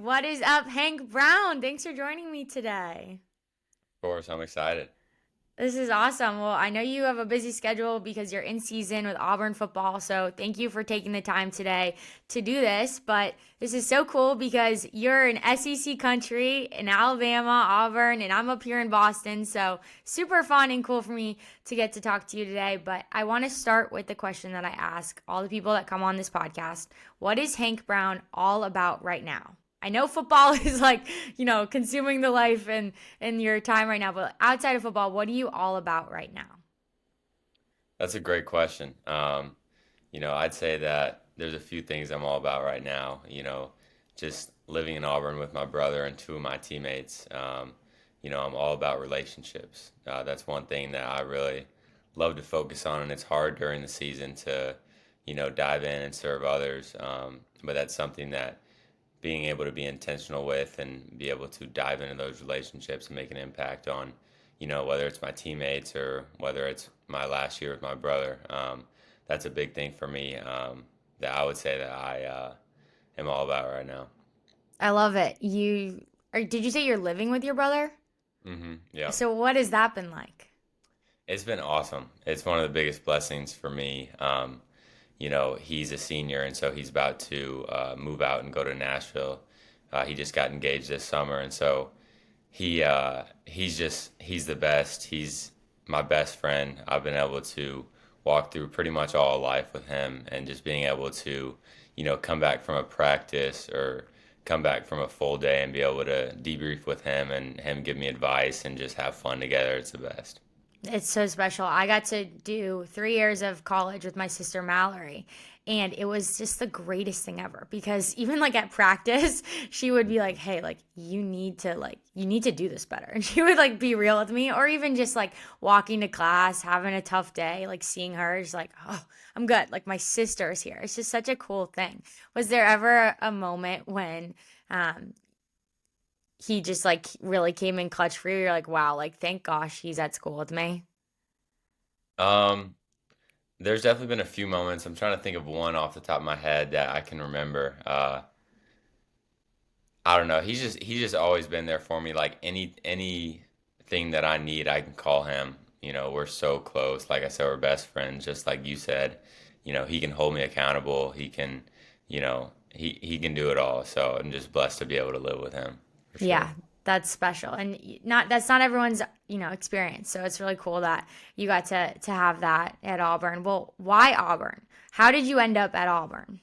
What is up, Hank Brown? Thanks for joining me today. Of course, I'm excited. This is awesome. Well, I know you have a busy schedule because you're in season with Auburn football. So thank you for taking the time today to do this. But this is so cool because you're in SEC country in Alabama, Auburn, and I'm up here in Boston. So super fun and cool for me to get to talk to you today. But I want to start with the question that I ask all the people that come on this podcast. What is Hank Brown all about right now? I know football is like, consuming the life and your time right now, but outside of football, what are you all about right now? That's a great question. I'd say that there's a few things I'm all about right now. Just living in Auburn with my brother and two of my teammates. I'm all about relationships. That's one thing that I really love to focus on, and it's hard during the season to, dive in and serve others. But that's something that being able to be intentional with and be able to dive into those relationships and make an impact on, whether it's my teammates or whether it's my last year with my brother. That's a big thing for me that I would say that I am all about right now. I love it. Did you say you're living with your brother? Yeah. So what has that been like? It's been awesome. It's one of the biggest blessings for me. He's a senior, and so he's about to move out and go to Nashville. He just got engaged this summer, and so he's the best. He's my best friend. I've been able to walk through pretty much all of life with him, and just being able to, come back from a practice or come back from a full day and be able to debrief with him and him give me advice and just have fun together. It's the best. It's so special. I got to do 3 years of college with my sister Mallory, and it was just the greatest thing ever because even like at practice, she would be like, "Hey, like you need to do this better." And she would like be real with me or even just like walking to class, having a tough day, like seeing her just like, "Oh, I'm good." Like my sister's here. It's just such a cool thing. Was there ever a moment when um he just like really came in clutch for you? You're like, wow, like thank gosh he's at school with me. Um, there's definitely been a few moments. I'm trying to think of one off the top of my head that I can remember. I don't know. He's just always been there for me. Like anything that I need, I can call him. We're so close. Like I said, we're best friends. Just like you said, he can hold me accountable. He can do it all. So I'm just blessed to be able to live with him for Yeah, sure. that's special. And not that's not everyone's, experience. So it's really cool that you got to have that at Auburn. Well, why Auburn? How did you end up at Auburn?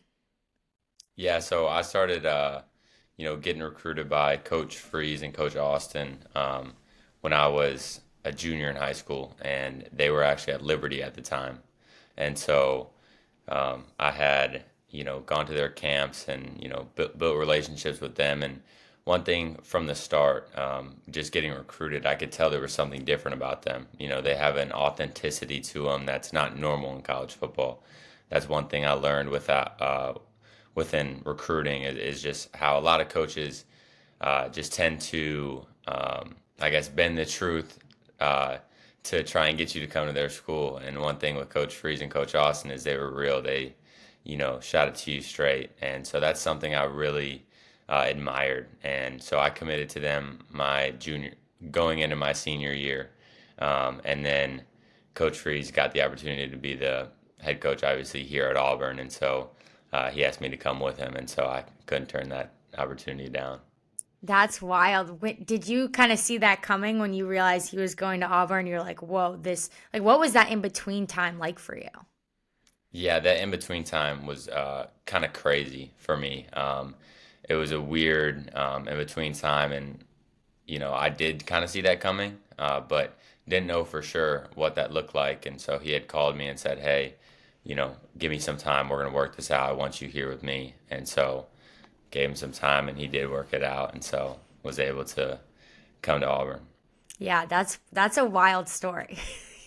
Yeah, so I started, getting recruited by Coach Freeze and Coach Austin when I was a junior in high school, and they were actually at Liberty at the time. And so I had, gone to their camps and, built relationships with them. And one thing from the start, just getting recruited, I could tell there was something different about them. They have an authenticity to them that's not normal in college football. That's one thing I learned within recruiting is just how a lot of coaches just tend to, I guess, bend the truth to try and get you to come to their school. And one thing with Coach Freeze and Coach Austin is they were real. They, shot it to you straight. And so that's something I really admired. And so I committed to them going into my senior year. And then Coach Freeze got the opportunity to be the head coach, obviously, here at Auburn. And so he asked me to come with him. And so I couldn't turn that opportunity down. That's wild. Did you kind of see that coming when you realized he was going to Auburn? You're like, whoa, this, like, what was that in between time like for you? Yeah, that in between time was kind of crazy for me. It was a weird in between time, and I did kind of see that coming, but didn't know for sure what that looked like. And so he had called me and said, "Hey, give me some time. We're gonna work this out. I want you here with me." And so gave him some time, and he did work it out, and so was able to come to Auburn. Yeah, that's a wild story,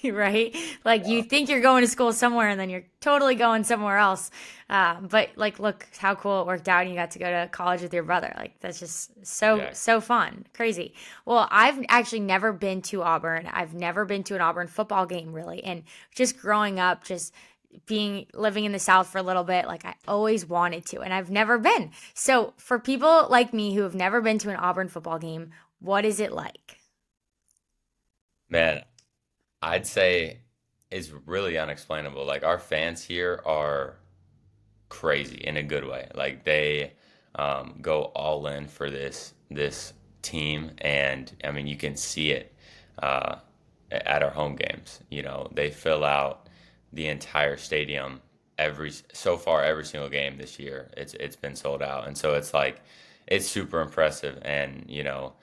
right? Like you think you're going to school somewhere and then you're totally going somewhere else. But like, look how cool it worked out, and you got to go to college with your brother. Like that's just Yeah. so fun, crazy. Well, I've actually never been to Auburn. I've never been to an Auburn football game really, and just growing up, just being living in the South for a little bit, like I always wanted to, and I've never been. So for people like me who have never been to an Auburn football game, what is it like? Man, I'd say it's really unexplainable. Like our fans here are crazy in a good way. Like they go all in for this team, and I mean you can see it uh, at our home games. You know, they fill out the entire stadium every single game this year. It's been sold out, and so it's like it's super impressive. And you know,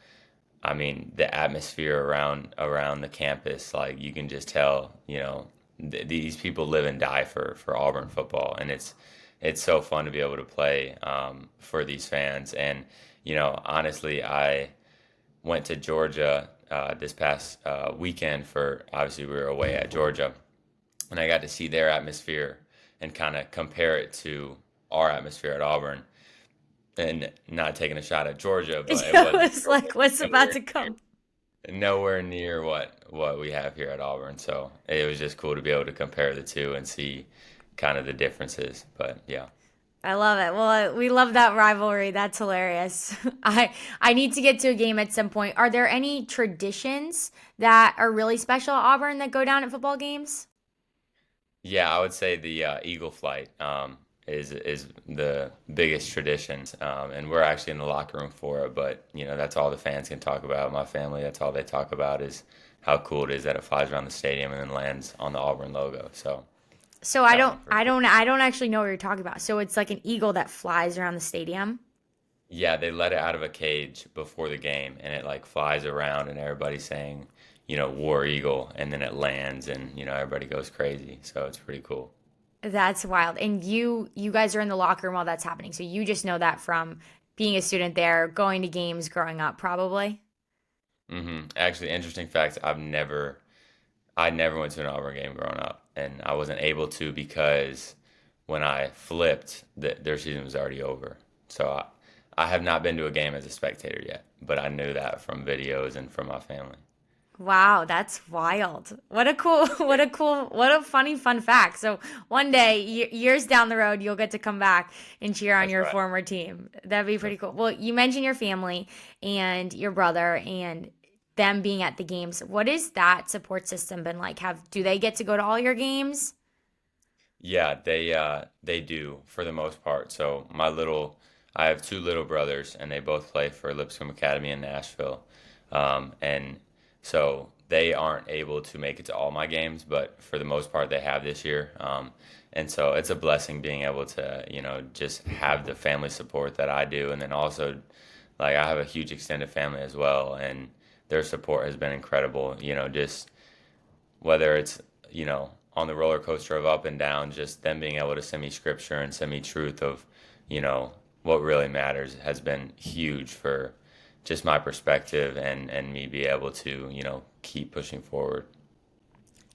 I mean the atmosphere around the campus, like you can just tell. You know, these people live and die for Auburn football, and it's so fun to be able to play for these fans. And you know, honestly, I went to Georgia this past weekend for obviously we were away at Georgia, and I got to see their atmosphere and kind of compare it to our atmosphere at Auburn. And not taking a shot at Georgia, but it It wasn't was like, what's about nowhere to come? nowhere near what we have here at Auburn. So it was just cool to be able to compare the two and see kind of the differences. But yeah. I love it. Well, we love that rivalry. That's hilarious. I need to get to a game at some point. Are there any traditions that are really special at Auburn that go down at football games? Yeah, I would say the Eagle flight is the biggest tradition, and we're actually in the locker room for it. But you know, that's all the fans can talk about. My family, that's all they talk about is how cool it is that it flies around the stadium and then lands on the Auburn logo. So So pretty cool. I don't actually know what you're talking about. So it's like an eagle that flies around the stadium. Yeah, they let it out of a cage before the game, and it like flies around, and everybody's saying, you know, War Eagle, and then it lands, and you know, everybody goes crazy. So it's pretty cool. That's wild. And you guys are in the locker room while that's happening. So you just know that from being a student there, going to games growing up, probably. Actually, interesting fact, I never went to an Auburn game growing up, and I wasn't able to because when I flipped, their season was already over. So I have not been to a game as a spectator yet, but I knew that from videos and from my family. Wow, that's wild. What a cool, what a funny fun fact. So one day, years down the road, you'll get to come back and cheer on That's your right. former team. That'd be pretty That's cool. Well, you mentioned your family and your brother and them being at the games. What has that support system been like? Do they get to go to all your games? Yeah, they do for the most part. So I have two little brothers, and they both play for Lipscomb Academy in Nashville, and so they aren't able to make it to all my games, but for the most part, they have this year. And so it's a blessing being able to, you know, just have the family support that I do, and then also like I have a huge extended family as well, and their support has been incredible. You know, just whether it's you know on the roller coaster of up and down, just them being able to send me scripture and send me truth of you know what really matters has been huge for just my perspective and me be able to you know keep pushing forward.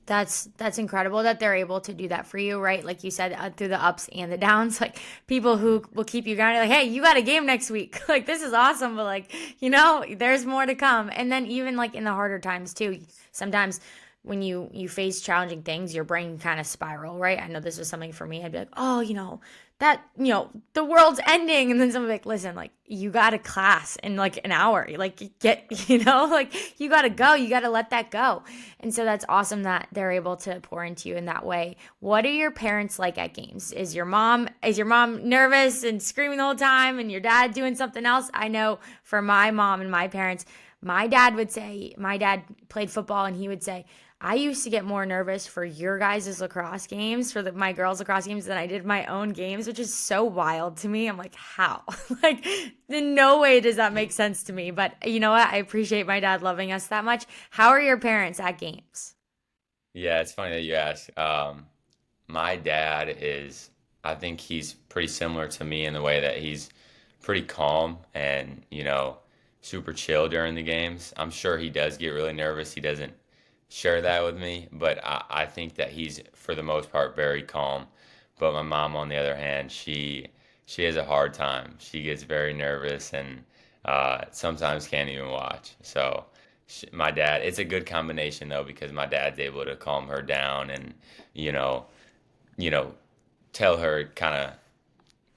That's incredible that they're able to do that for you, right? Like you said, through the ups and the downs. Like people who will keep you grounded, like, hey, you got a game next week. Like this is awesome, but like there's more to come. And then even like in the harder times too, sometimes when you face challenging things, your brain kind of spiral, right? I know this was something for me. I'd be like, oh, that the world's ending, and then someone like, listen, like you got a class in like an hour, like get like you got to go, you got to let that go. And so that's awesome that they're able to pour into you in that way. What are your parents like at games? Is your mom nervous and screaming the whole time, and your dad doing something else? I know for my mom and my parents, my dad played football, and he would say, I used to get more nervous for your guys' lacrosse games, for my girls' lacrosse games, than I did my own games, which is so wild to me. I'm like, how? Like, in no way does that make sense to me. But you know what? I appreciate my dad loving us that much. How are your parents at games? Yeah, it's funny that you ask. My dad is, I think he's pretty similar to me in the way that he's pretty calm and, you know, super chill during the games. I'm sure he does get really nervous. He doesn't share that with me, but I think that he's, for the most part, very calm. But my mom, on the other hand, she has a hard time. She gets very nervous and sometimes can't even watch. So my dad, it's a good combination though because my dad's able to calm her down and you know you know, tell her, kind of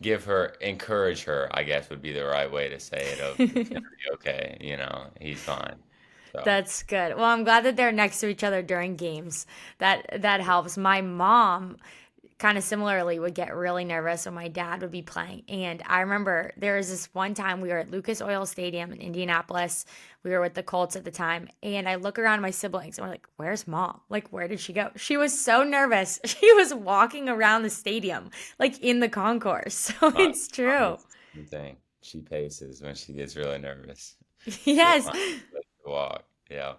give her, encourage her, I guess would be the right way to say it, of it's gonna be okay, he's fine. So, That's good. Well, I'm glad that they're next to each other during games. That helps. My mom kind of similarly would get really nervous when my dad would be playing. And I remember there was this one time we were at Lucas Oil Stadium in Indianapolis. We were with the Colts at the time. And I look around my siblings and we're like, where's mom? Like, where did she go? She was so nervous. She was walking around the stadium, like in the concourse. So my it's mom true. does the same thing. She paces when she gets really nervous. She'll Yes. find a place to walk. Yeah.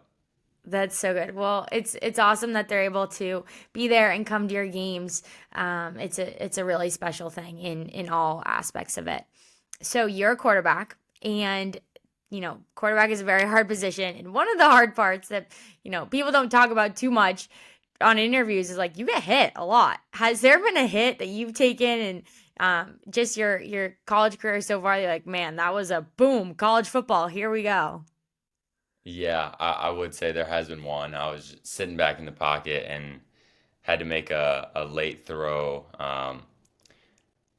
That's so good. Well, it's awesome that they're able to be there and come to your games. It's a really special thing in all aspects of it. So you're a quarterback, and quarterback is a very hard position. And one of the hard parts that people don't talk about too much on interviews is like you get hit a lot. Has there been a hit that you've taken and just your college career so far? You're like, man, that was a boom, college football. Here we go. Yeah, I would say there has been one. I was sitting back in the pocket and had to make a late throw,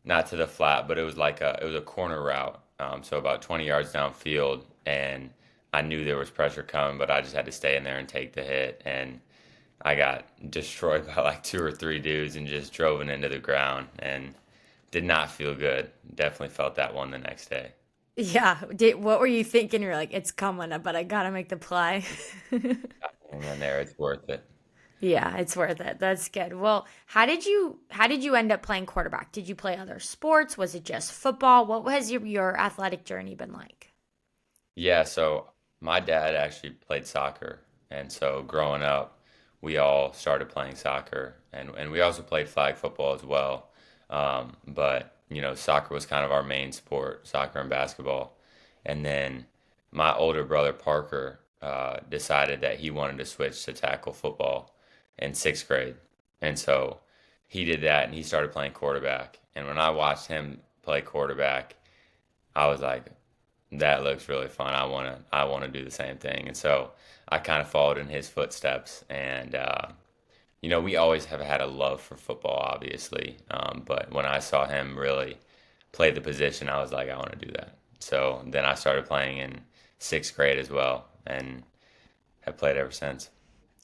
not to the flat, but it was a corner route, so about 20 yards downfield, and I knew there was pressure coming, but I just had to stay in there and take the hit, and I got destroyed by like two or three dudes and just drove it into the ground, and did not feel good. Definitely felt that one the next day. Yeah. What were you thinking? You're like, it's coming, but I gotta make the play. And then there, it's worth it. Yeah, it's worth it. That's good. Well, how did you end up playing quarterback? Did you play other sports? Was it just football? What has your athletic journey been like? Yeah, so my dad actually played soccer, and so growing up, we all started playing soccer, and we also played flag football as well. But soccer was kind of our main sport, soccer and basketball. And then my older brother Parker decided that he wanted to switch to tackle football in sixth grade, and so he did that, and he started playing quarterback. And when I watched him play quarterback, I was like, that looks really fun. I wanna do the same thing. And so I kind of followed in his footsteps. And we always have had a love for football, obviously. But when I saw him really play the position, I was like, I want to do that. So then I started playing in sixth grade as well, and have played ever since.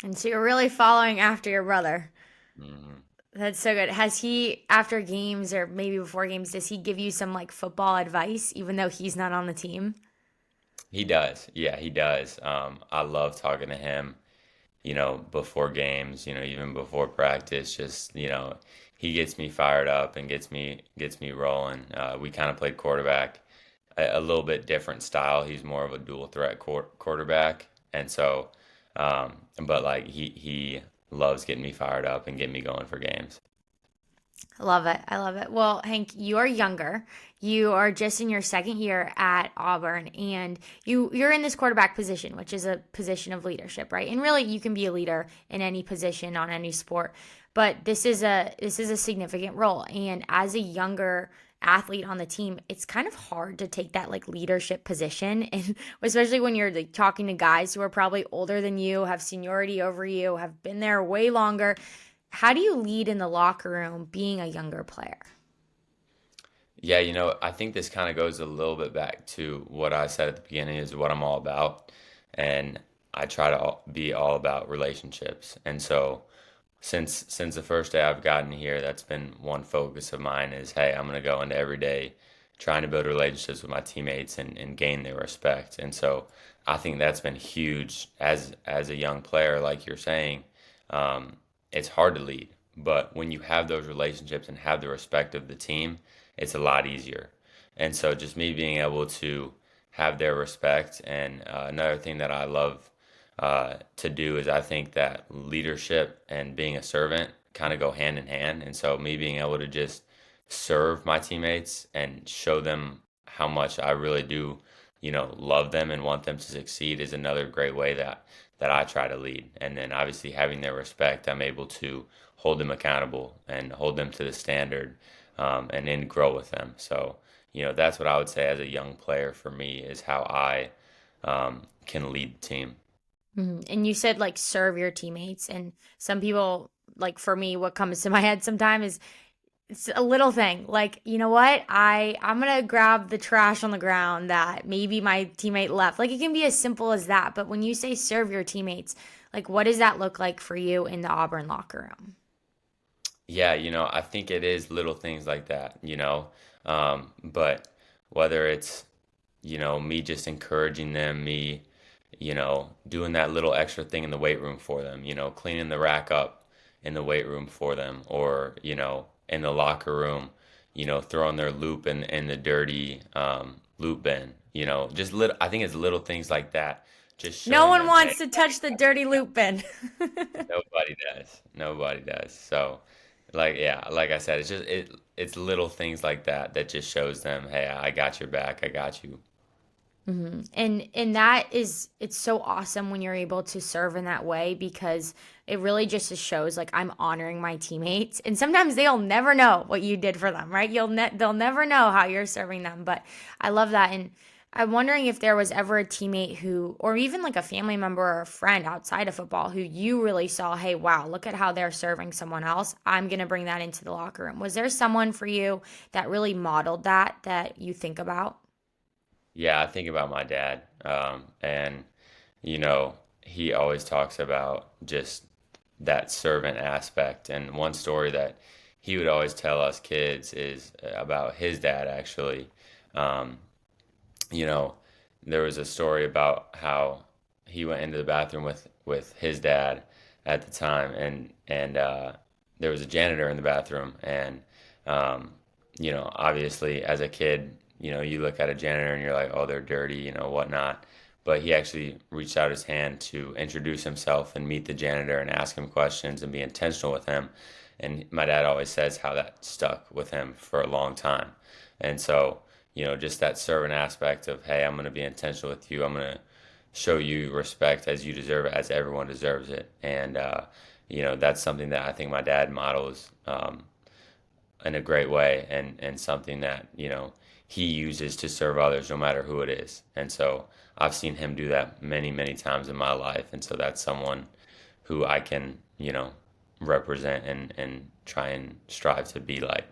And so you're really following after your brother. Hmm. That's so good. Has he, after games or maybe before games, does he give you some like football advice, even though he's not on the team? He does. Yeah, he does. I love talking to him, before games, even before practice, just, he gets me fired up and gets me rolling. We kind of played quarterback, a little bit different style. He's more of a dual threat quarterback, and so, but like he loves getting me fired up and getting me going for games. I love it. I love it. Well, Hank, you're younger. You are just in your second year at Auburn, and you're in this quarterback position, which is a position of leadership, right? And really, you can be a leader in any position on any sport, but this is a significant role. And as a younger athlete on the team, it's kind of hard to take that like leadership position, and especially when you're like talking to guys who are probably older than you, have seniority over you, have been there way longer. How do you lead in the locker room being a younger player? Yeah, I think this kind of goes a little bit back to what I said at the beginning is what I'm all about. And I try to be all about relationships. And so since the first day I've gotten here, that's been one focus of mine is, hey, I'm going to go into every day trying to build relationships with my teammates and gain their respect. And so I think that's been huge as a young player, like you're saying. It's hard to lead, but when you have those relationships and have the respect of the team, it's a lot easier. And so just me being able to have their respect, and another thing that I love to do is I think that leadership and being a servant kind of go hand in hand. And so me being able to just serve my teammates and show them how much I really do, love them and want them to succeed is another great way that I try to lead. And then obviously having their respect, I'm able to hold them accountable and hold them to the standard, and then grow with them. So, that's what I would say as a young player for me is how I can lead the team. And you said like serve your teammates, and some people like for me, what comes to my head sometimes is it's a little thing. Like, you know what? I'm gonna grab the trash on the ground that maybe my teammate left. Like it can be as simple as that. But when you say serve your teammates, like what does that look like for you in the Auburn locker room? Yeah, I think it is little things like that, but whether it's, me just encouraging them, me, doing that little extra thing in the weight room for them, cleaning the rack up in the weight room for them, or, in the locker room, throwing their loop in the dirty loop bin, just little, I think it's little things like that, just No showing one them, hey, wants to touch the dirty loop bin. nobody does. Nobody does. So, like, yeah, like I said, it's little things like that that just shows them, hey, I got your back. I got you. And that is it's so awesome when you're able to serve in that way because it really just shows like I'm honoring my teammates and sometimes they'll never know what you did for them, right? They'll never know how you're serving them, but I love that. And I'm wondering if there was ever a teammate who or even like a family member or a friend outside of football who you really saw, hey, wow, look at how they're serving someone else. I'm going to bring that into the locker room. Was there someone for you that really modeled that you think about? Yeah, I think about my dad, and he always talks about just that servant aspect. And one story that he would always tell us kids is about his dad, actually. Um, you know, there was a story about how he went into the bathroom with his dad at the time, and there was a janitor in the bathroom, and um, obviously as a kid, you look at a janitor and you're like, oh, they're dirty, whatnot. But he actually reached out his hand to introduce himself and meet the janitor and ask him questions and be intentional with him. And my dad always says how that stuck with him for a long time. And so, just that servant aspect of, hey, I'm going to be intentional with you. I'm going to show you respect as you deserve it, as everyone deserves it. And, that's something that I think my dad models in a great way and something that, he uses to serve others no matter who it is. And so I've seen him do that many, many times in my life. And so that's someone who I can, represent and try and strive to be like.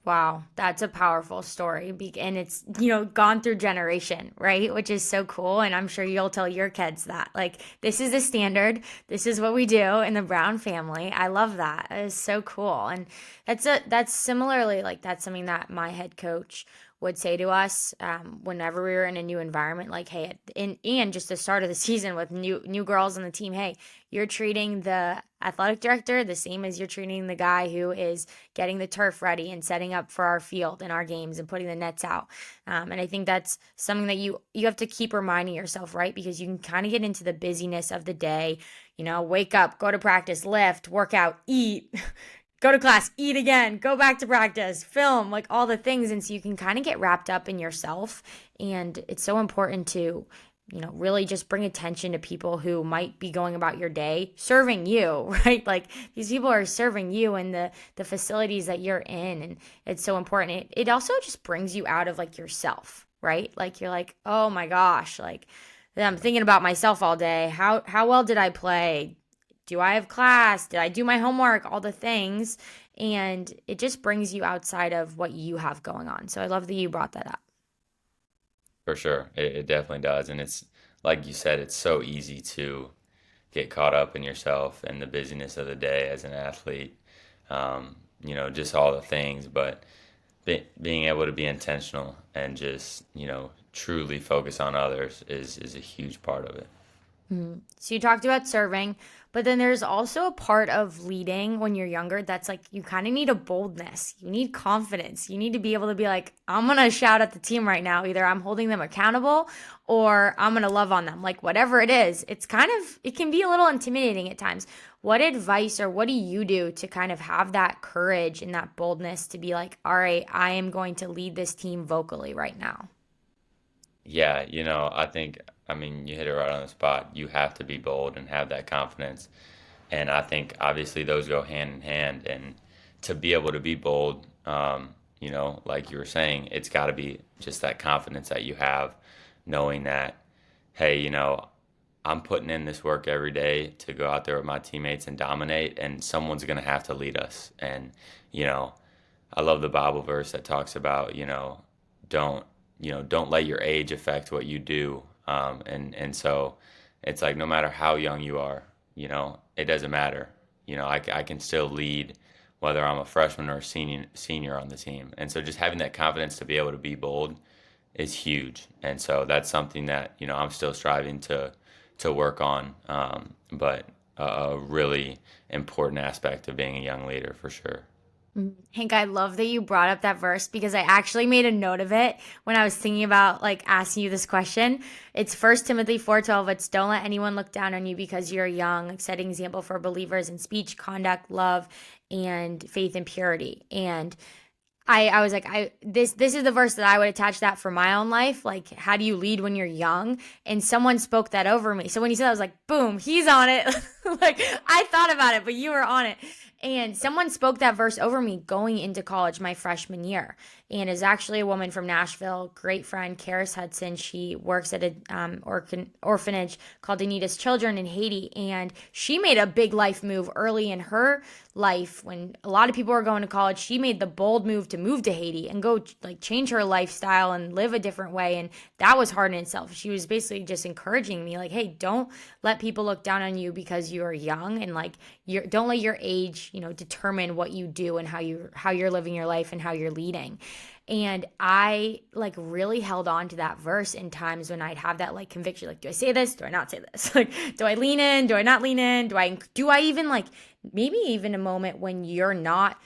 Wow, that's a powerful story. And it's gone through generation, right? Which is so cool. And I'm sure you'll tell your kids that. Like, this is the standard. This is what we do in the Brown family. I love that. It is so cool. And that's similarly like that's something that my head coach would say to us whenever we were in a new environment, like, hey, and just the start of the season with new girls on the team, hey, you're treating the athletic director the same as you're treating the guy who is getting the turf ready and setting up for our field and our games and putting the nets out. And I think that's something that you have to keep reminding yourself, right? Because you can kind of get into the busyness of the day, wake up, go to practice, lift, work out, eat, go to class, eat again, go back to practice, film, like all the things. And so you can kind of get wrapped up in yourself. And it's so important to, really just bring attention to people who might be going about your day serving you, right? Like these people are serving you in the facilities that you're in. And it's so important. It also just brings you out of like yourself, right? Like you're like, oh my gosh, like I'm thinking about myself all day. How well did I play? Do I have class? Did I do my homework? All the things. And it just brings you outside of what you have going on. So I love that you brought that up. For sure. It definitely does. And it's like you said, it's so easy to get caught up in yourself and the busyness of the day as an athlete, just all the things. But being able to be intentional and just, truly focus on others is a huge part of it. So you talked about serving, but then there's also a part of leading when you're younger that's like you kind of need a boldness. You need confidence. You need to be able to be like, I'm going to shout at the team right now. Either I'm holding them accountable or I'm going to love on them. Like whatever it is, it can be a little intimidating at times. What advice or what do you do to kind of have that courage and that boldness to be like, all right, I am going to lead this team vocally right now? Yeah, I mean, you hit it right on the spot. You have to be bold and have that confidence. And I think obviously those go hand in hand. And to be able to be bold, like you were saying, it's got to be just that confidence that you have, knowing that, hey, I'm putting in this work every day to go out there with my teammates and dominate, and someone's going to have to lead us. And, you know, I love the Bible verse that talks about, don't, don't let your age affect what you do. And so it's like no matter how young you are, it doesn't matter. I can still lead whether I'm a freshman or a senior on the team. And so just having that confidence to be able to be bold is huge. And so that's something that, I'm still striving to work on. But a really important aspect of being a young leader for sure. Hank, I love that you brought up that verse because I actually made a note of it when I was thinking about like asking you this question. It's First Timothy 4:12. It's don't let anyone look down on you because you're young, like setting example for believers in speech, conduct, love, and faith and purity. And I was like, this is the verse that I would attach that for my own life. Like, how do you lead when you're young? And someone spoke that over me. So when he said that, I was like, boom, he's on it. Like, I thought about it, but you were on it. And someone spoke that verse over me going into college my freshman year. And is actually a woman from Nashville, great friend, Karis Hudson. She works at an orphanage called Anita's Children in Haiti. And she made a big life move early in her life when a lot of people were going to college. She made the bold move to move to Haiti and go like change her lifestyle and live a different way. And that was hard in itself. She was basically just encouraging me like, hey, don't let people look down on you because you are young, and like don't let your age, determine what you do and how you're living your life and how you're leading. And I like really held on to that verse in times when I'd have that like conviction, like, do I say this? Do I not say this? Like, do I lean in? Do I not lean in? Do I even like maybe even a moment when you're not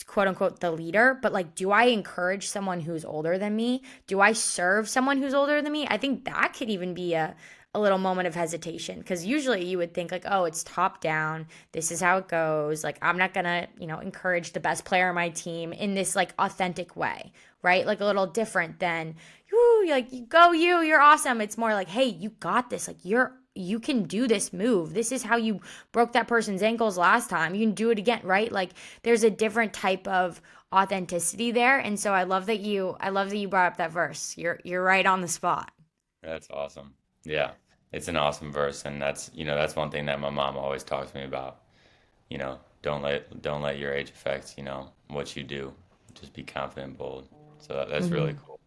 quote unquote the leader, but like, do I encourage someone who's older than me? Do I serve someone who's older than me? I think that could even be a little moment of hesitation because usually you would think like, oh, it's top down, this is how it goes, like I'm not gonna encourage the best player on my team in this like authentic way, right? Like a little different than like you're awesome. It's more like, hey, you got this, like you can do this move, this is how you broke that person's ankles last time, you can do it again, right? Like there's a different type of authenticity there. And so I love that you brought up that verse. You're right on the spot. That's awesome. Yeah, it's an awesome verse, and that's one thing that my mom always talks to me about. Don't let your age affect, what you do. Just be confident and bold. So that's really cool.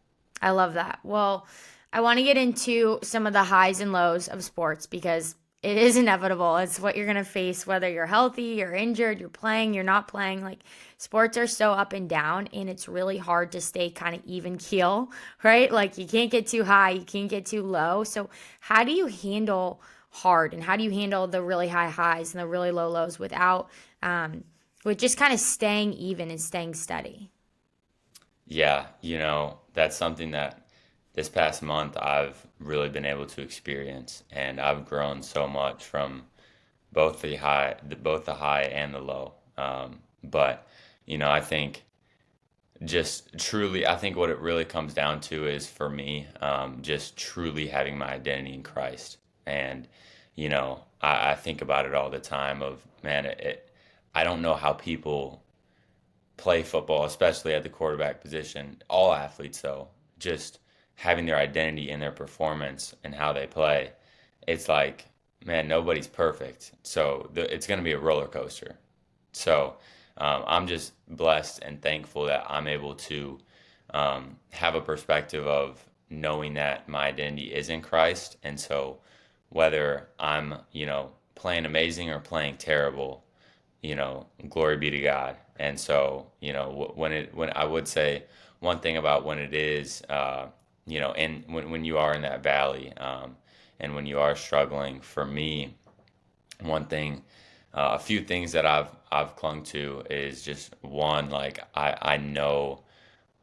I love that. Well, I want to get into some of the highs and lows of sports because it is inevitable. It's what you're going to face, whether you're healthy, you're injured, you're playing, you're not playing. Like sports are so up and down, and it's really hard to stay kind of even keel, right? Like you can't get too high, you can't get too low. So, how do you handle hard and how do you handle the really high highs and the really low lows with just kind of staying even and staying steady? Yeah, that's something that this past month I've really been able to experience, and I've grown so much from both the high and the low. But I think just truly, I think what it really comes down to is for me, just truly having my identity in Christ. And I think about it all the time. Of man, I don't know how people play football, especially at the quarterback position. All athletes, though, just having their identity in their performance and how they play. It's like, man, nobody's perfect. So it's going to be a roller coaster. So I'm just blessed and thankful that I'm able to have a perspective of knowing that my identity is in Christ. And so whether I'm, playing amazing or playing terrible, glory be to God. And so, when I would say one thing about when it is, and when you are in that valley, and when you are struggling, for me, one thing, a few things that I've clung to is just one, like I know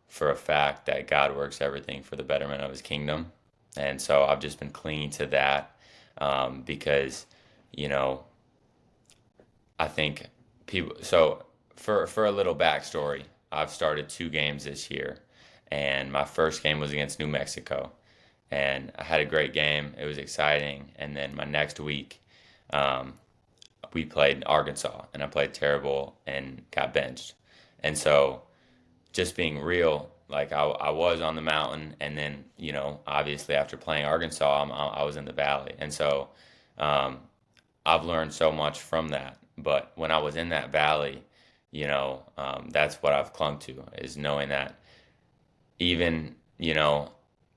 for a fact that God works everything for the betterment of His kingdom, and so I've just been clinging to that, because, you know, I think people. So for a little backstory, I've started two games this year, and my first game was against New Mexico, and I had a great game. It was exciting, and then my next week, we played Arkansas, and I played terrible and got benched, and so just being real, like I was on the mountain, and then obviously after playing Arkansas, I was in the valley, and so Um, I've learned so much from that. But when I was in that valley, that's what I've clung to is knowing that even,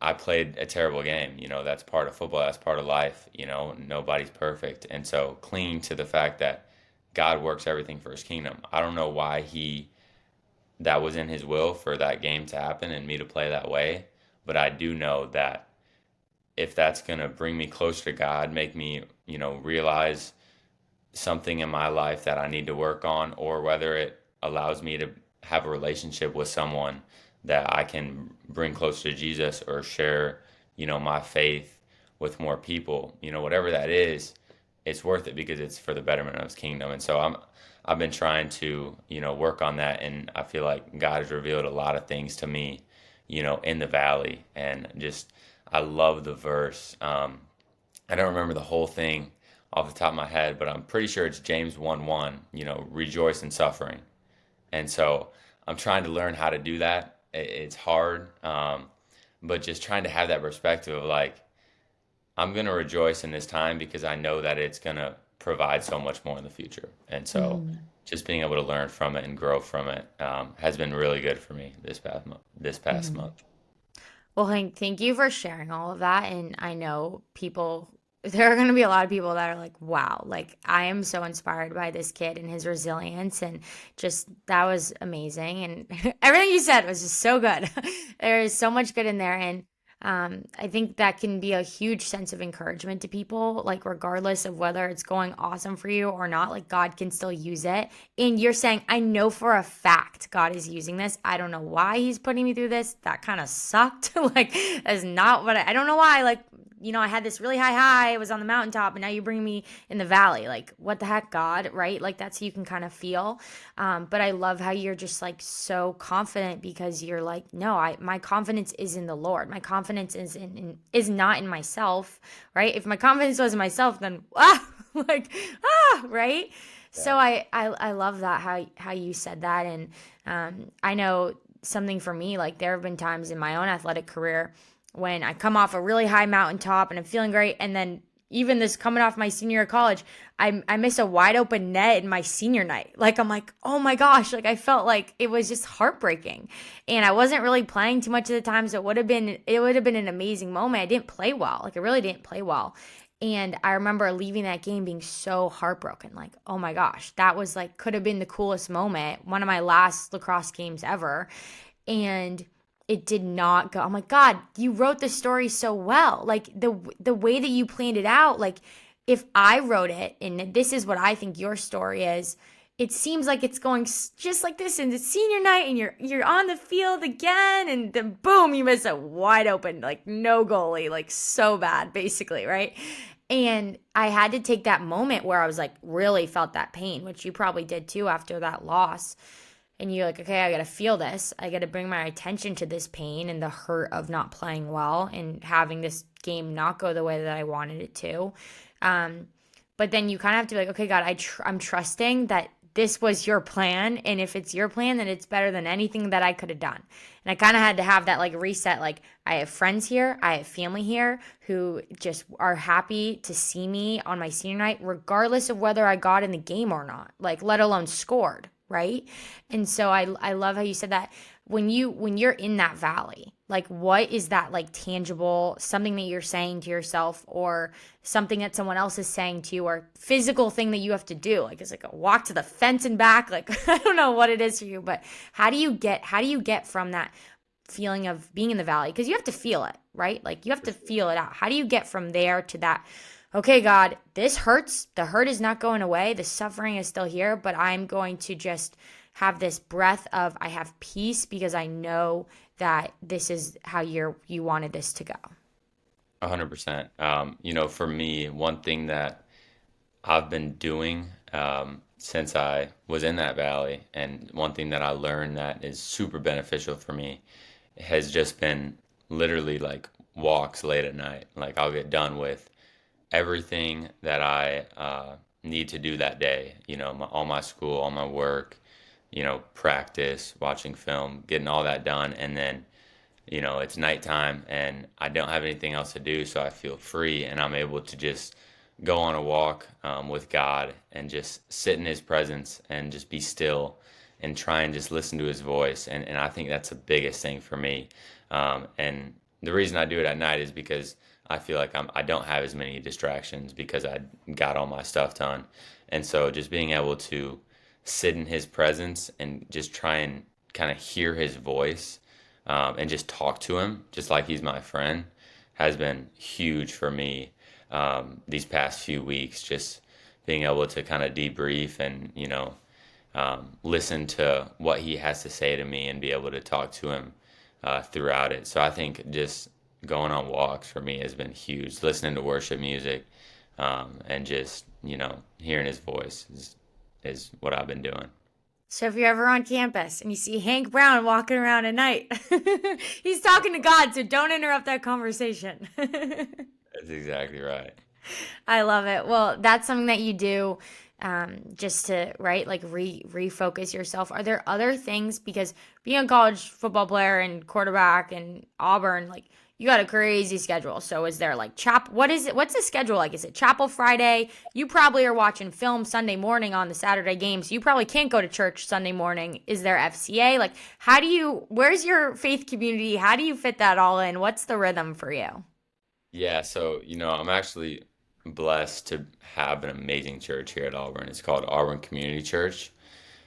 I played a terrible game. That's part of football, that's part of life. Nobody's perfect. And so clinging to the fact that God works everything for his kingdom. I don't know why that was in his will for that game to happen and me to play that way, but I do know that if that's going to bring me closer to God, make me, realize something in my life that I need to work on, or whether it allows me to have a relationship with someone that I can bring closer to Jesus or share, my faith with more people, whatever that is, it's worth it because it's for the betterment of his kingdom. And so I've been trying to, work on that, and I feel like God has revealed a lot of things to me, in the valley, and just I love the verse. I don't remember the whole thing off the top of my head, but I'm pretty sure it's James 1:1, rejoice in suffering. And so I'm trying to learn how to do that. It's hard, but just trying to have that perspective of like, I'm going to rejoice in this time because I know that it's going to provide so much more in the future. And so Mhm. just being able to learn from it and grow from it has been really good for me this past Mhm. month. Well, thank you for sharing all of that. And I know there are going to be a lot of people that are like, wow, like I am so inspired by this kid and his resilience. And just that was amazing. And everything you said was just so good. There is so much good in there. And I think that can be a huge sense of encouragement to people, like, regardless of whether it's going awesome for you or not, like, God can still use it. And you're saying, I know for a fact God is using this. I don't know why he's putting me through this. That kind of sucked. Like, that's not what I don't know why. Like, I had this really high. I was on the mountaintop, and now you bring me in the valley. Like, what the heck, God, right? Like, that's how you can kind of feel. But I love how you're just like so confident because you're like, no, my confidence is in the Lord. My confidence is not in myself, right? If my confidence was in myself, then like right. Yeah. So I love that how you said that, and I know something for me. Like, there have been times in my own athletic career when I come off a really high mountaintop and I'm feeling great, and then even this coming off my senior year of college, I miss a wide open net in my senior night. Like, I'm like, oh my gosh, like I felt like it was just heartbreaking, and I wasn't really playing too much of the time, so it would have been an amazing moment. I didn't play well, like I really didn't play well, and I remember leaving that game being so heartbroken. Like, oh my gosh, that was like could have been the coolest moment, one of my last lacrosse games ever, and it did not go. I'm like, God, you wrote the story so well. Like, the way that you planned it out, like if I wrote it and this is what I think your story is, it seems like it's going just like this in the senior night, and you're on the field again, and then boom, you miss a wide open, like no goalie, like so bad basically, right? And I had to take that moment where I was like really felt that pain, which you probably did too after that loss, and you're like, okay, I got to feel this. I got to bring my attention to this pain and the hurt of not playing well and having this game not go the way that I wanted it to. Um, but then you kind of have to be like, okay, God, I'm trusting that this was your plan. And if it's your plan, then it's better than anything that I could have done. And I kind of had to have that like reset. Like, I have friends here, I have family here who just are happy to see me on my senior night, regardless of whether I got in the game or not, like, let alone scored, right? And so I love how you said that. When you're in that valley, like, what is that, like, tangible something that you're saying to yourself, or something that someone else is saying to you, or physical thing that you have to do? Like, it's like a walk to the fence and back. Like, I don't know what it is for you, but how do you get from that feeling of being in the valley, because you have to feel it, right? Like, you have to feel it out. How do you get from there to that, okay, God, this hurts. The hurt is not going away. The suffering is still here, but I'm going to just have this breath of, I have peace because I know that this is how you wanted this to go. 100%. For me, one thing that I've been doing since I was in that valley, and one thing that I learned that is super beneficial for me has just been literally like walks late at night. Like, I'll get done with everything that I need to do that day, all my school, all my work, practice, watching film, getting all that done. And then, it's nighttime and I don't have anything else to do. So I feel free and I'm able to just go on a walk with God and just sit in His presence and just be still and try and just listen to His voice. And I think that's the biggest thing for me. And the reason I do it at night is because I feel like I don't have as many distractions because I got all my stuff done. And so just being able to sit in His presence and just try and kind of hear His voice and just talk to Him, just like He's my friend, has been huge for me these past few weeks. Just being able to kind of debrief and, listen to what He has to say to me and be able to talk to Him throughout it. So I think just going on walks for me has been huge. Listening to worship music and just, hearing His voice is what I've been doing. So if you're ever on campus and you see Hank Brown walking around at night, he's talking to God, so don't interrupt that conversation. That's exactly right. I love it. Well, that's something that you do just to, right, like refocus yourself. Are there other things? Because being a college football player and quarterback and Auburn, like you got a crazy schedule. So is there like what is it? What's the schedule like? Is it chapel Friday? You probably are watching film Sunday morning on the Saturday game, so you probably can't go to church Sunday morning. Is there FCA? Like, where's your faith community? How do you fit that all in? What's the rhythm for you? Yeah, so I'm actually blessed to have an amazing church here at Auburn. It's called Auburn Community Church.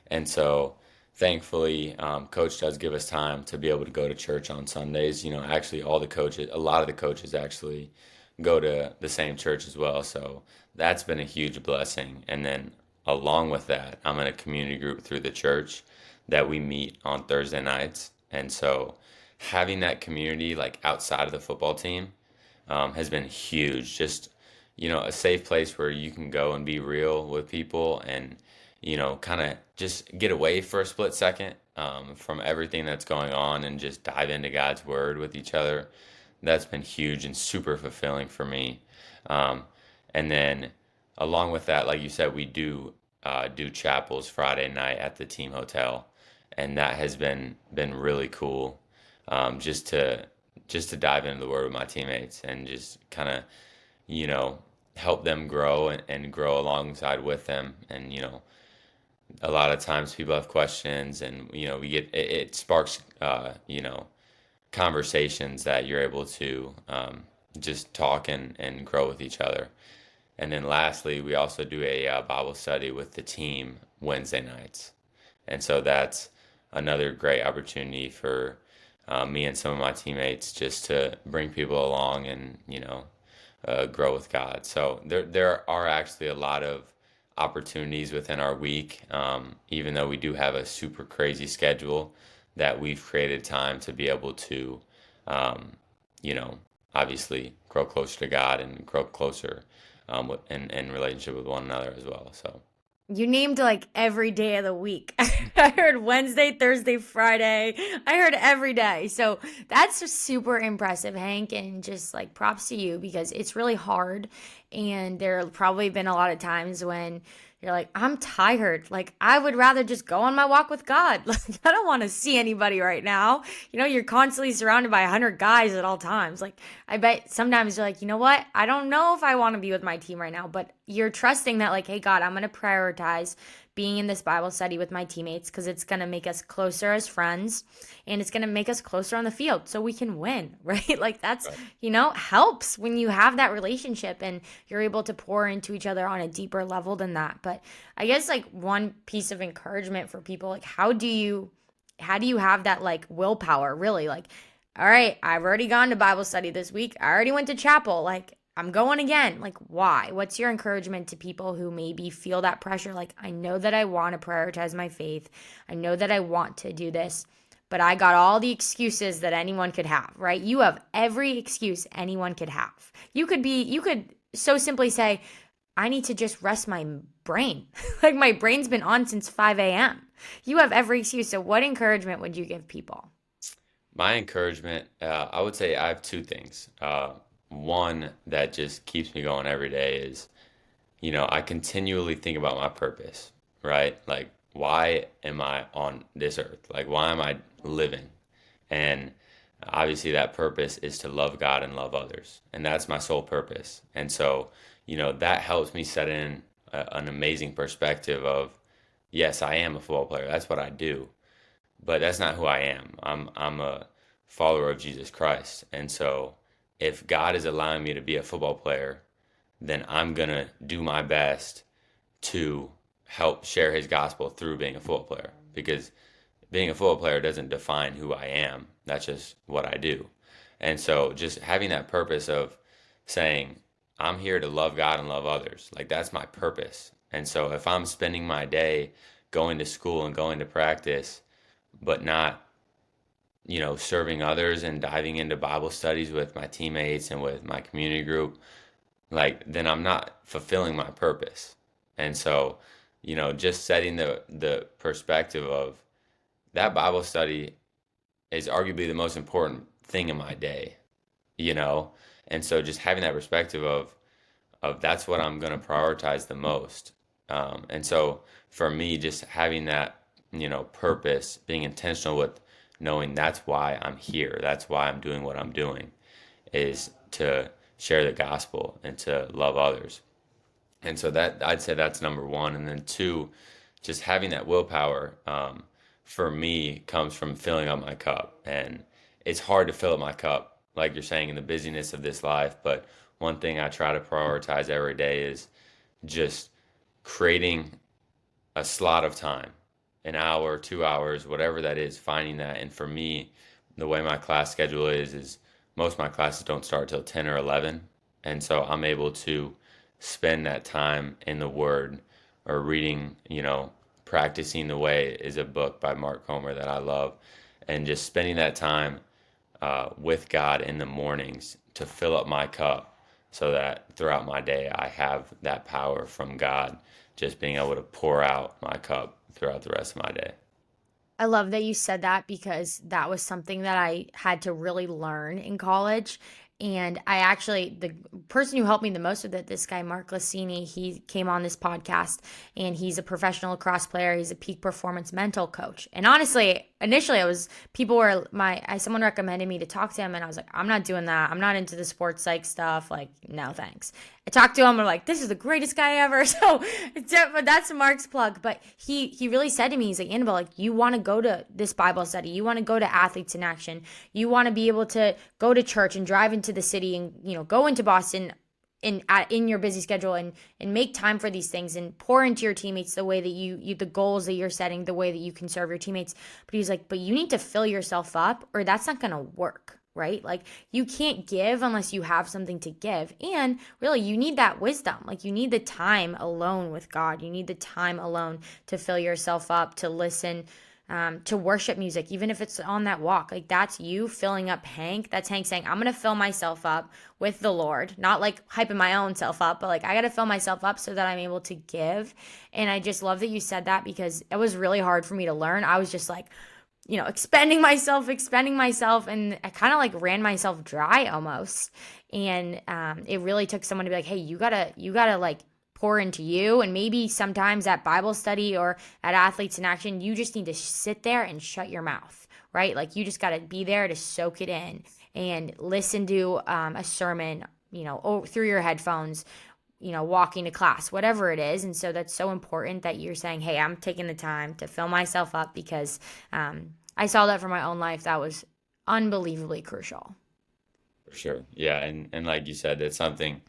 And so thankfully, Coach does give us time to be able to go to church on Sundays. Actually, a lot of the coaches actually go to the same church as well. So that's been a huge blessing. And then along with that, I'm in a community group through the church that we meet on Thursday nights. And so having that community like outside of the football team has been huge. Just, a safe place where you can go and be real with people and, kind of just get away for a split second from everything that's going on and just dive into God's word with each other. That's been huge and super fulfilling for me. Um, and then along with that, like you said, we do chapels Friday night at the team hotel, and that has been really cool. Just to dive into the word with my teammates and just kind of, you know, help them grow and grow alongside with them. And, a lot of times people have questions and, it sparks, conversations that you're able to just talk and grow with each other. And then lastly, we also do a Bible study with the team Wednesday nights. And so that's another great opportunity for me and some of my teammates just to bring people along and, grow with God. So there are actually a lot of opportunities within our week, even though we do have a super crazy schedule, that we've created time to be able to, um, obviously grow closer to God and grow closer in relationship with one another as well. So. You named like every day of the week. I heard Wednesday, Thursday, Friday. I heard every day. So that's just super impressive, Hank. And just like props to you because it's really hard. And there have probably been a lot of times when you're like, I'm tired. Like, I would rather just go on my walk with God. Like, I don't want to see anybody right now. You're constantly surrounded by 100 guys at all times. Like, I bet sometimes you're like, you know what? I don't know if I want to be with my team right now, but you're trusting that, like, hey, God, I'm going to prioritize being in this Bible study with my teammates because it's going to make us closer as friends and it's going to make us closer on the field so we can win, right? Like that's, Right. helps when you have that relationship and you're able to pour into each other on a deeper level than that. But I guess like one piece of encouragement for people, like how do you have that like willpower really? Like, all right, I've already gone to Bible study this week. I already went to chapel. Like I'm going again. Like, why? What's your encouragement to people who maybe feel that pressure? Like, I know that I want to prioritize my faith. I know that I want to do this, but I got all the excuses that anyone could have, right? You have every excuse anyone could have. You could so simply say, I need to just rest my brain. Like, my brain's been on since 5 a.m. You have every excuse. So, what encouragement would you give people? My encouragement, I would say I have two things. One that just keeps me going every day is, I continually think about my purpose, right? Like, why am I on this earth? Like, why am I living? And obviously that purpose is to love God and love others. And that's my sole purpose. And so, that helps me set in an amazing perspective of, yes, I am a football player. That's what I do. But that's not who I am. I'm a follower of Jesus Christ. And so if God is allowing me to be a football player, then I'm going to do my best to help share his gospel through being a football player, because being a football player doesn't define who I am. That's just what I do. And so just having that purpose of saying, I'm here to love God and love others, like that's my purpose. And so if I'm spending my day going to school and going to practice, but not, serving others and diving into Bible studies with my teammates and with my community group, like then I'm not fulfilling my purpose. And so, just setting the perspective of that Bible study is arguably the most important thing in my day, you know? And so just having that perspective of that's what I'm going to prioritize the most. And so for me, just having that, purpose, being intentional with knowing that's why I'm here, that's why I'm doing what I'm doing, is to share the gospel and to love others. And so that I'd say that's number one. And then two, just having that willpower for me comes from filling up my cup. And it's hard to fill up my cup, like you're saying, in the busyness of this life. But one thing I try to prioritize every day is just creating a slot of time, an hour, 2 hours, whatever that is, finding that. And for me, the way my class schedule is most of my classes don't start till 10 or 11. And so I'm able to spend that time in the Word or reading, Practicing the Way is a book by Mark Comer that I love. And just spending that time with God in the mornings to fill up my cup so that throughout my day I have that power from God, just being able to pour out my cup throughout the rest of my day. I love that you said that because that was something that I had to really learn in college. And the person who helped me the most with it, this guy, Mark Lassini, he came on this podcast and he's a professional lacrosse player. He's a peak performance mental coach. And honestly, initially someone recommended me to talk to him and I was like, I'm not doing that. I'm not into the sports psych stuff. Like, no, thanks. I talked to him and I'm like, this is the greatest guy ever. So that's Mark's plug. But he really said to me, he's like, Annabelle, like you want to go to this Bible study. You want to go to Athletes in Action. You want to be able to go to church and drive into the city and, go into Boston in your busy schedule and make time for these things and pour into your teammates the way that you the goals that you're setting, the way that you can serve your teammates. But he's like, but you need to fill yourself up or that's not going to work. Right? Like you can't give unless you have something to give. And really, you need that wisdom. Like you need the time alone with God. You need the time alone to fill yourself up, to listen, to worship music, even if it's on that walk. Like that's you filling up Hank. That's Hank saying, I'm going to fill myself up with the Lord, not like hyping my own self up, but like I got to fill myself up so that I'm able to give. And I just love that you said that because it was really hard for me to learn. I was just like, expending myself, and I kind of like ran myself dry almost. And it really took someone to be like, hey, you gotta like pour into you. And maybe sometimes at Bible study or at Athletes in Action, you just need to sit there and shut your mouth, right? Like you just gotta be there to soak it in and listen to a sermon, through your headphones, walking to class, whatever it is. And so that's so important that you're saying, hey, I'm taking the time to fill myself up because I saw that for my own life. That was unbelievably crucial. For sure. Yeah. And like you said, it's something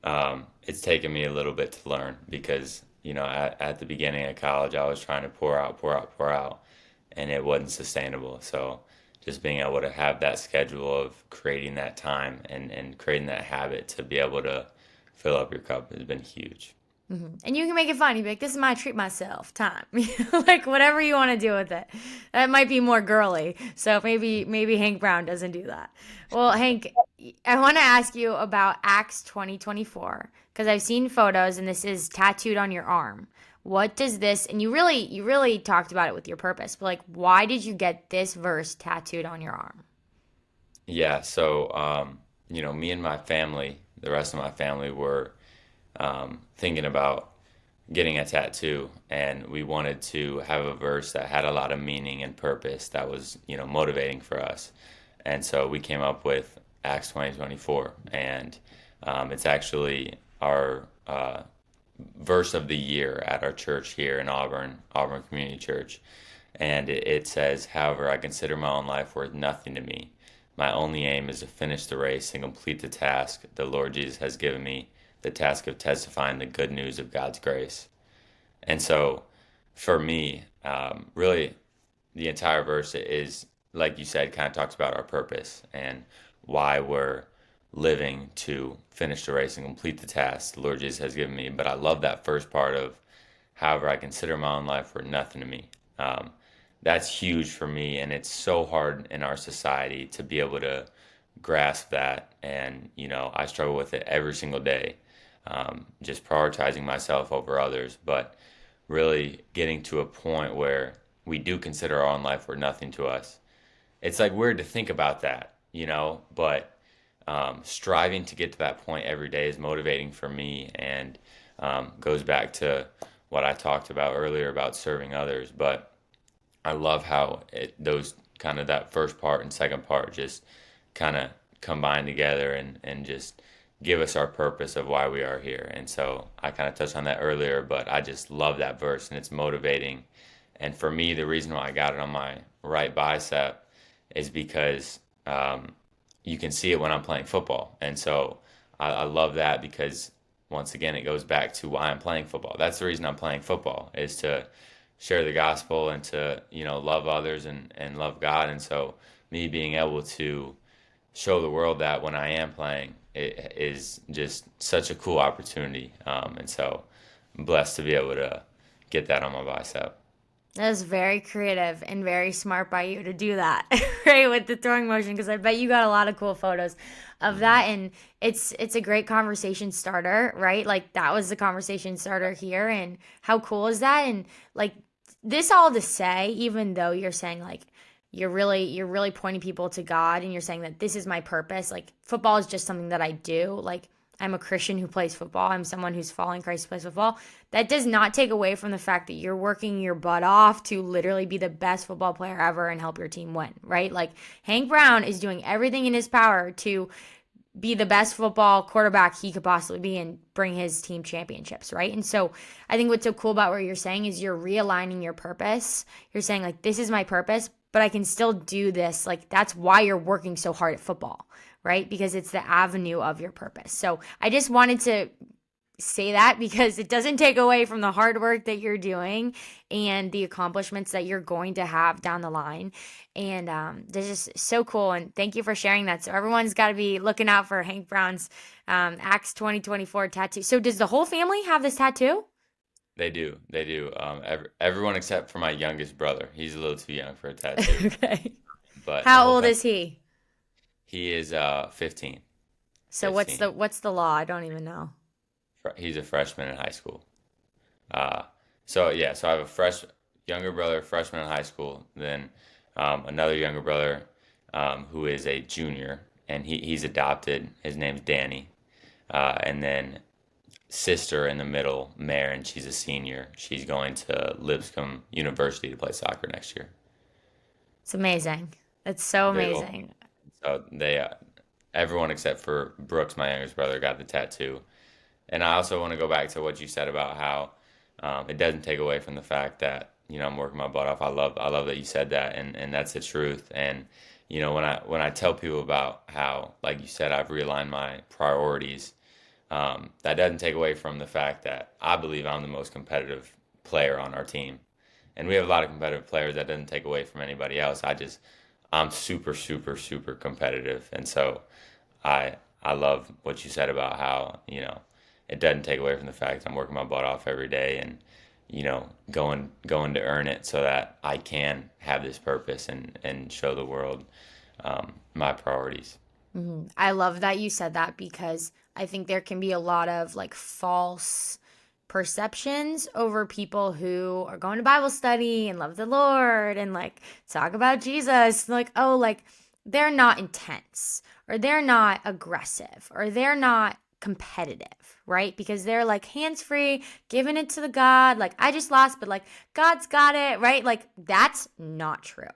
it's taken me a little bit to learn because, at the beginning of college, I was trying to pour out, pour out, pour out, and it wasn't sustainable. So just being able to have that schedule of creating that time and creating that habit to be able to fill up your cup has been huge. And you can make it fun. You be like, this is my treat myself time. Like whatever you want to do with it. That might be more girly. So maybe Hank Brown doesn't do that. Well, Hank, I want to ask you about Acts 2024 because I've seen photos and this is tattooed on your arm. What does this, and you really talked about it with your purpose, but like, why did you get this verse tattooed on your arm? Yeah. So, me and my family, the rest of my family were thinking about getting a tattoo, and we wanted to have a verse that had a lot of meaning and purpose that was, motivating for us. And so we came up with Acts 2024, and it's actually our verse of the year at our church here in Auburn, Auburn Community Church. And it says, "However, I consider my own life worth nothing to me. My only aim is to finish the race and complete the task the Lord Jesus has given me, the task of testifying the good news of God's grace." And so for me, really, the entire verse is, like you said, kind of talks about our purpose and why we're living to finish the race and complete the task the Lord Jesus has given me. But I love that first part of, "However, I consider my own life worth nothing to me." That's huge for me, and it's so hard in our society to be able to grasp that. And, I struggle with it every single day, just prioritizing myself over others, but really getting to a point where we do consider our own life worth nothing to us. It's like weird to think about that, but striving to get to that point every day is motivating for me, and goes back to what I talked about earlier about serving others. But I love how those kind of that first part and second part just kind of combine together and just give us our purpose of why we are here. And so I kind of touched on that earlier, but I just love that verse and it's motivating. And for me, the reason why I got it on my right bicep is because you can see it when I'm playing football. And so I love that because once again, it goes back to why I'm playing football. That's the reason I'm playing football, is to share the gospel and to, love others and love God. And so me being able to show the world that when I am playing, it is just such a cool opportunity. And so I'm blessed to be able to get that on my bicep. That was very creative and very smart by you to do that, right, with the throwing motion, because I bet you got a lot of cool photos of Hmm. that, and it's a great conversation starter, right? Like that was the conversation starter here, and how cool is that? And like this all to say, even though you're saying like you're really pointing people to God, and you're saying that this is my purpose. Like football is just something that I do. Like I'm a Christian who plays football. I'm someone who's following Christ who plays football. That does not take away from the fact that you're working your butt off to literally be the best football player ever and help your team win, right? Like Hank Brown is doing everything in his power to be the best football quarterback he could possibly be and bring his team championships, right? And so I think what's so cool about what you're saying is you're realigning your purpose. You're saying, like, this is my purpose, but I can still do this. Like, that's why you're working so hard at football, right? Because it's the avenue of your purpose. So I just wanted to say that because it doesn't take away from the hard work that you're doing and the accomplishments that you're going to have down the line. And this is so cool. And thank you for sharing that. So everyone's got to be looking out for Hank Brown's Acts 2024 tattoo. So does the whole family have this tattoo? They do. They do. Everyone except for my youngest brother. He's a little too young for a tattoo, Okay. but the How whole old family. is he? He is 15. So what's 15. the law? I don't even know. He's a freshman in high school. Uh, so yeah, so I have a younger brother, freshman in high school, then another younger brother who is a junior, and he's adopted. His name's Danny, and then sister in the middle, Marin. She's a senior. She's going to Lipscomb University to play soccer next year. It's amazing. It's so Big old. amazing. So everyone except for Brooks, my youngest brother, got the tattoo. And I also want to go back to what you said about how it doesn't take away from the fact that I'm working my butt off. I love that you said that, and that's the truth. And when I tell people about how, like you said, I've realigned my priorities, that doesn't take away from the fact that I believe I'm the most competitive player on our team, and we have a lot of competitive players. That doesn't take away from anybody else. I'm super, super, super competitive, and so I love what you said about how it doesn't take away from the fact I'm working my butt off every day and going to earn it so that I can have this purpose and show the world my priorities. I love that you said that because I think there can be a lot of like false perceptions over people who are going to Bible study and love the Lord and like talk about Jesus. Like, oh, like they're not intense or they're not aggressive or they're not competitive, right? Because they're like hands free, giving it to the God. Like, I just lost, but like, God's got it, right? Like, that's not true.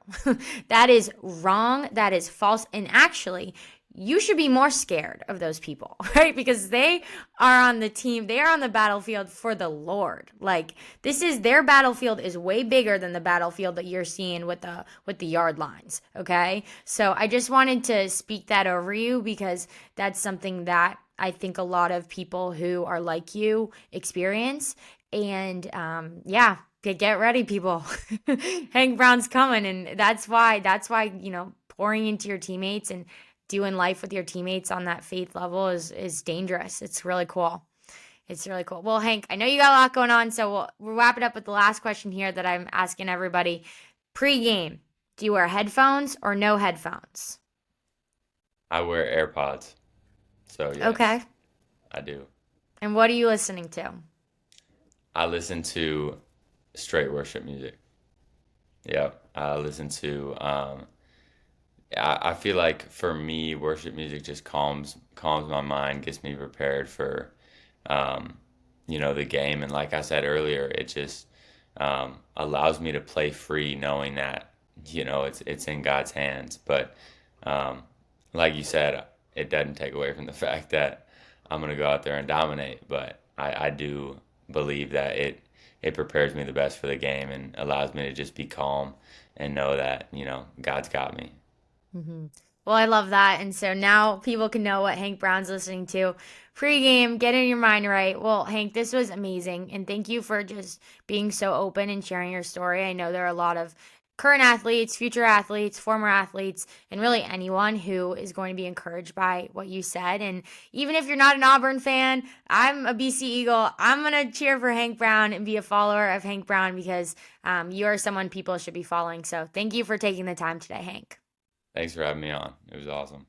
That is wrong. That is false. And actually, you should be more scared of those people, right? Because they are on the team, they are on the battlefield for the Lord. Like, this is their battlefield is way bigger than the battlefield that you're seeing with the yard lines, okay? So I just wanted to speak that over you because that's something that I think a lot of people who are like you experience. And yeah, get ready, people. Hank Brown's coming, and that's why pouring into your teammates and doing life with your teammates on that faith level is dangerous. It's really cool. It's really cool. Well, Hank, I know you got a lot going on, so we'll wrap it up with the last question here that I'm asking everybody. Pre-game, do you wear headphones or no headphones? I wear AirPods, so yes, Okay. I do. And what are you listening to? I listen to straight worship music. Yep, I listen to. I feel like for me, worship music just calms my mind, gets me prepared for, um, the game. And like I said earlier, it just allows me to play free, knowing that it's in God's hands. But um, like you said, it doesn't take away from the fact that I'm gonna go out there and dominate. But I do believe that it prepares me the best for the game and allows me to just be calm and know that God's got me. Hmm. Well, I love that. And so now people can know what Hank Brown's listening to pregame, getting your mind right. Well, Hank, this was amazing. And thank you for just being so open and sharing your story. I know there are a lot of current athletes, future athletes, former athletes, and really anyone who is going to be encouraged by what you said. And even if you're not an Auburn fan, I'm a BC Eagle. I'm going to cheer for Hank Brown and be a follower of Hank Brown because you are someone people should be following. So thank you for taking the time today, Hank. Thanks for having me on. It was awesome.